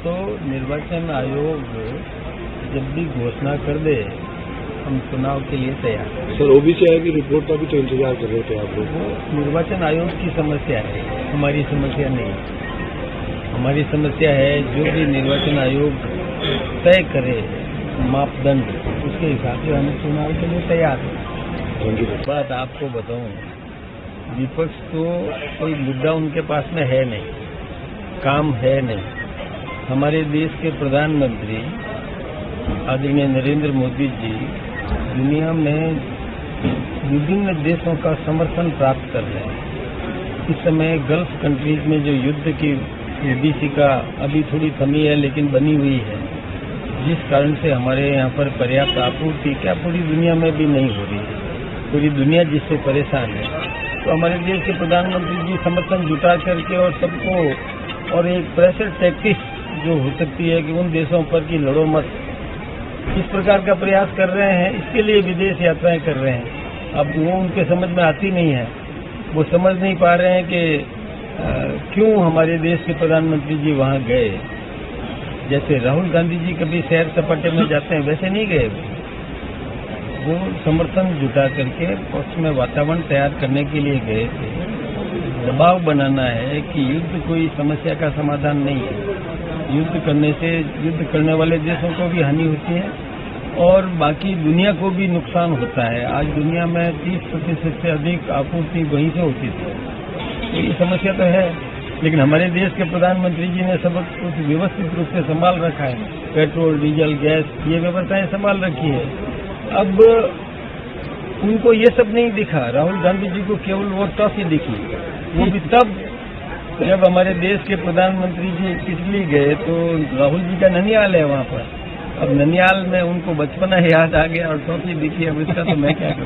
तो निर्वाचन आयोग जब भी घोषणा कर दे हम चुनाव के लिए तैयार हैं। सर, ओबीसी आयोग की रिपोर्ट का भी तो इंतजार कर रहे थे आप लोग। वो निर्वाचन आयोग की समस्या है, हमारी समस्या नहीं है। हमारी समस्या है जो भी निर्वाचन आयोग तय करे मापदंड, उसके हिसाब से हम चुनाव के लिए तैयार हैं। बात आपको बताऊं, विपक्ष तो कोई मुद्दा उनके पास में है नहीं, काम है नहीं। हमारे देश के प्रधानमंत्री आदरणीय नरेंद्र मोदी जी दुनिया में विभिन्न देशों का समर्थन प्राप्त कर रहे हैं। इस समय गल्फ कंट्रीज में जो युद्ध की ओबीसी का अभी थोड़ी कमी है लेकिन बनी हुई है, जिस कारण से हमारे यहाँ पर पर्याप्त आपूर्ति क्या पूरी दुनिया में भी नहीं हो रही है, पूरी दुनिया जिससे परेशान है। तो हमारे देश के प्रधानमंत्री जी समर्थन जुटा करके और सबको और एक प्रेशर टैक्टिक्स जो हो सकती है कि उन देशों पर कि लड़ो मत, इस प्रकार का प्रयास कर रहे हैं। इसके लिए विदेश यात्राएं कर रहे हैं। अब वो उनके समझ में आती नहीं है, वो समझ नहीं पा रहे हैं कि क्यों हमारे देश के प्रधानमंत्री जी वहाँ गए। जैसे राहुल गांधी जी कभी सैर सपाटे में जाते हैं वैसे नहीं गए, वो समर्थन जुटा करके पक्ष में वातावरण तैयार करने के लिए गए थे। दबाव बनाना है कि युद्ध कोई समस्या का समाधान नहीं है। युद्ध करने से युद्ध करने वाले देशों को भी हानि होती है और बाकी दुनिया को भी नुकसान होता है। आज दुनिया में 30% से अधिक आपूर्ति वहीं से होती थी, तो ये समस्या तो है। लेकिन हमारे देश के प्रधानमंत्री जी ने सब कुछ व्यवस्थित रूप से संभाल रखा है। पेट्रोल, डीजल, गैस, ये व्यवस्थाएं संभाल रखी है। अब उनको ये सब नहीं दिखा। राहुल गांधी जी को केवल वो ट्रॉफी दिखी, वो भी तब जब हमारे देश के प्रधानमंत्री जी पिछली गए तो राहुल जी का ननियाल है वहाँ पर। अब ननियाल में उनको बचपना याद आ गया और ट्रॉफी दिखी। अब इसका तो मैं क्या करूँ।